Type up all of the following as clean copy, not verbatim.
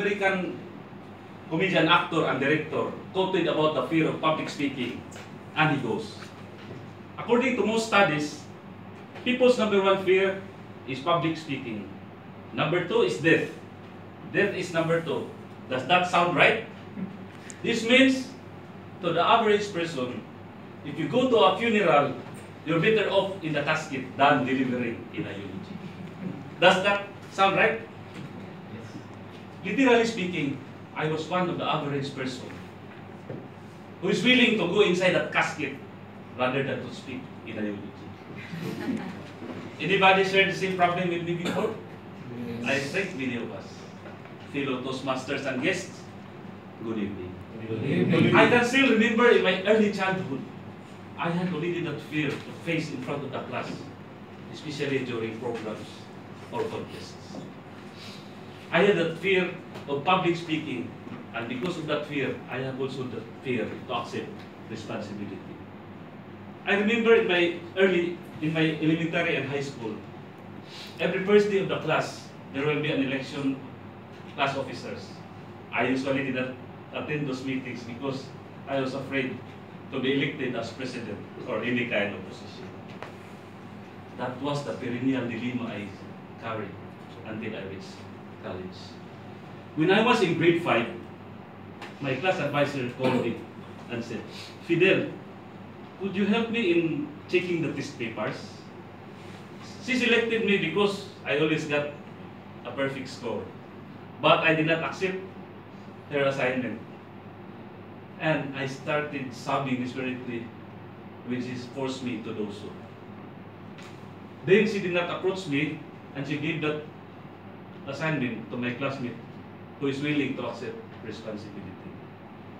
American comedian, actor, and director quoted about the fear of public speaking, and he goes, according to most studies, people's #1 fear is public speaking. #2 is death. Death is #2. Does that sound right? This means, to the average person, if you go to a funeral, you're better off in the casket than delivering in a eulogy. Does that sound right? Yes. Literally speaking, I was one of the average person who is willing to go inside that casket rather than to speak in a eulogy. Anybody shared the same problem with me before? Yes. I think many of us. Fellow Toastmasters and guests, good evening. Good evening. I can still remember in my early childhood, I had already that fear to face in front of the class, especially during programs or contests. I had that fear of public speaking, and because of that fear, I have also the fear to accept responsibility. I remember in my elementary and high school, every first day of the class, there will be an election class officers. I usually did not attend those meetings because I was afraid to be elected as president or any kind of position. That was the perennial dilemma I carried until I reached college. When I was in grade 5, my class advisor called me and said, Fidel, could you help me in checking the test papers? She selected me because I always got a perfect score. But I did not accept her assignment. And I started sobbing desperately, which is forced me to do so. Then she did not approach me, and she gave that assignment to my classmate who is willing to accept responsibility.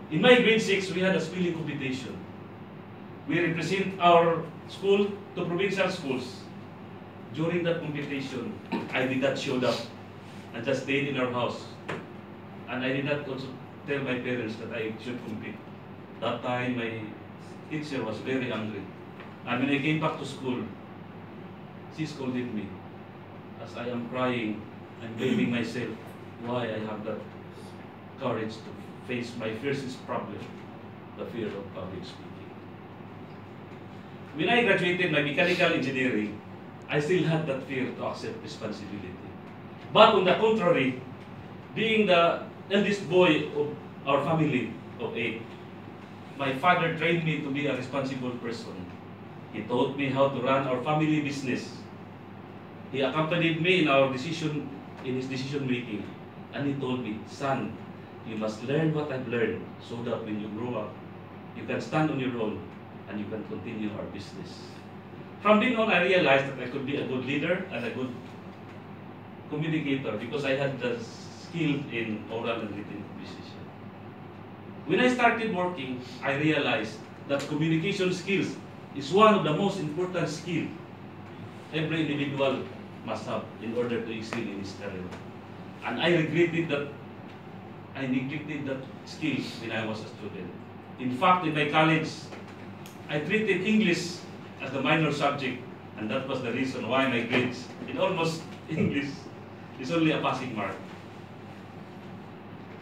In my grade 6, we had a spelling competition. We represent our school to provincial schools. During that competition, I did not show up. I just stayed in our house. And I did not also tell my parents that I should compete. That time, my teacher was very angry. And when I came back to school, she scolded me. As I am crying and blaming myself why I have that courage to face my fiercest problem, the fear of public speaking. When I graduated my mechanical engineering, I still had that fear to accept responsibility. But on the contrary, being the eldest boy of our family of 8, my father trained me to be a responsible person. He taught me how to run our family business. He accompanied me in his decision making, and he told me, son, you must learn what I've learned so that when you grow up, you can stand on your own and you can continue our business. From then on, I realized that I could be a good leader and a good communicator because I had the skill in oral and written conversation. When I started working, I realized that communication skills is one of the most important skills every individual must have in order to excel in his career. And I regretted that I neglected that skill when I was a student. In fact, in my college, I treated English as the minor subject, and that was the reason why my grades in almost English is only a passing mark.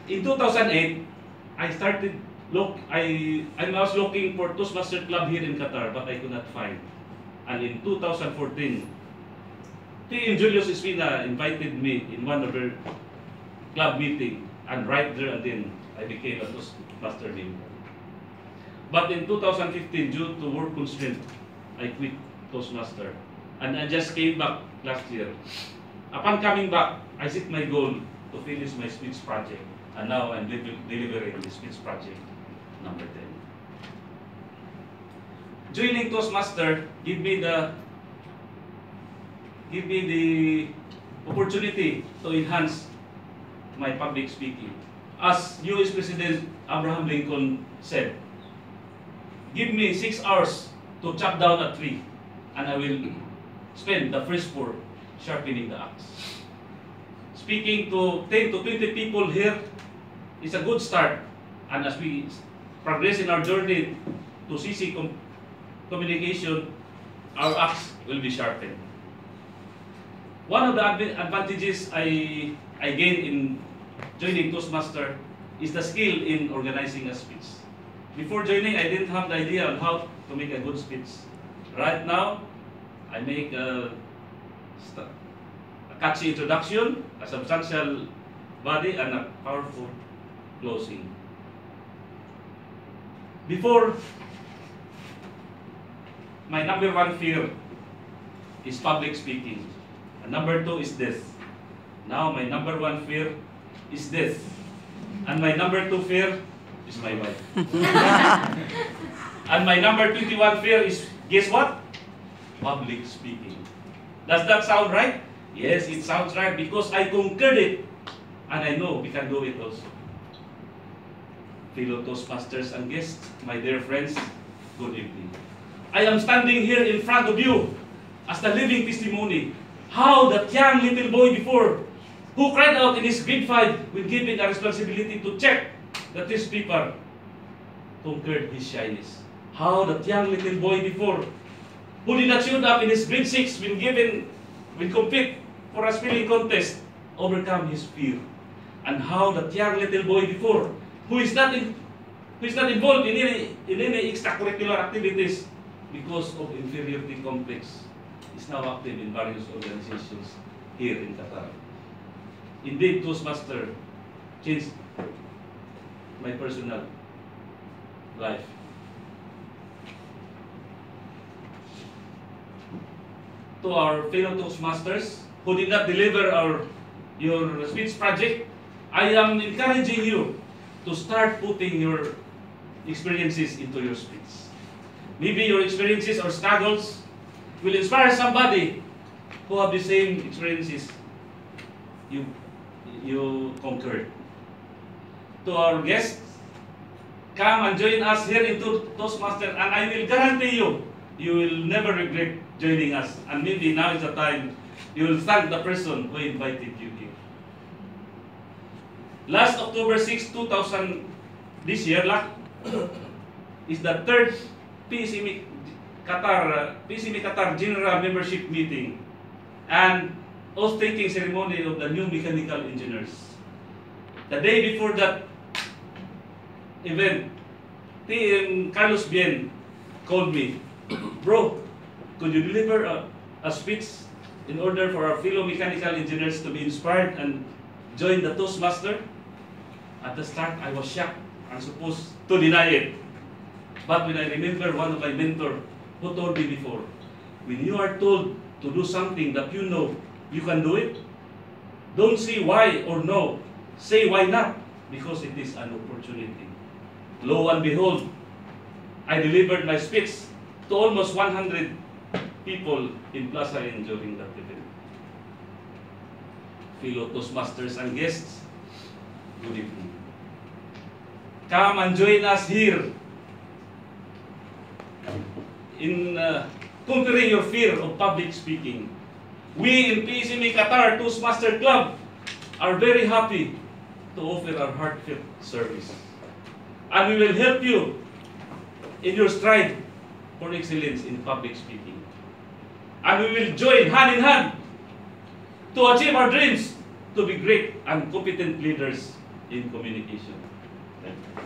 In 2008, I was looking for Toastmaster Club here in Qatar, but I could not find. And in 2014, T.M. Julius Espina invited me in one of their club meeting, and right there and then I became a Toastmaster member. But in 2015, due to work constraint, I quit Toastmaster, and I just came back last year. Upon coming back, I set my goal to finish my speech project, and now I'm delivering the speech project number 10. Joining Toastmaster give me the opportunity to enhance my public speaking. As US President Abraham Lincoln said, give me 6 hours to chop down a tree, and I will spend the first 4 sharpening the axe. Speaking to 10 to 20 people here is a good start, and as we progress in our journey to CC communication, our axe will be sharpened. One of the advantages I gained in joining Toastmaster is the skill in organizing a speech. Before joining, I didn't have the idea on how to make a good speech. Right now, I make a catchy introduction, a substantial body, and a powerful closing. Before, my number one fear is public speaking. And number two is death. Now my number one fear is death. And my number two fear is my wife. And my number 21 fear is, guess what? Public speaking. Does that sound right? Yes, it sounds right because I conquered it. And I know we can do it also. Fellow Toastmasters and guests, my dear friends, good evening. I am standing here in front of you as the living testimony how that young little boy before who cried out in his grade 5 when given a responsibility to check the test paper conquered his shyness. How that young little boy before who did not show up in his grade 6 when compete for a spelling contest overcome his fear. And how that young little boy before who is not involved in any extracurricular activities because of inferiority complex is now active in various organizations here in Qatar. Indeed, Toastmaster changed my personal life. To our fellow Toastmasters who did not deliver your speech project, I am encouraging you to start putting your experiences into your speech. Maybe your experiences or struggles will inspire somebody who have the same experiences you conquered. To our guests, come and join us here in Toastmaster, and I will guarantee you, you will never regret joining us. And maybe now is the time you will thank the person who invited you here. Last October 6, 2000, this year, is the third PSME Qatar General Membership Meeting and oath-taking ceremony of the new mechanical engineers. The day before that event, Carlos Bien called me, bro, could you deliver a speech in order for our fellow mechanical engineers to be inspired and join the Toastmaster? At the start, I was shocked and supposed to deny it. But when I remember one of my mentors who told me before, when you are told to do something that you know you can do it, don't say why or no, say why not, because it is an opportunity. Lo and behold, I delivered my speech to almost 100 people in Plaza Inn during that event. Fellow Toastmasters and guests, good evening. Come and join us here in conquering your fear of public speaking. We in PSME Qatar Toastmaster Club are very happy to offer our heartfelt service. And we will help you in your stride for excellence in public speaking. And we will join hand in hand to achieve our dreams to be great and competent leaders in communication. Thank you.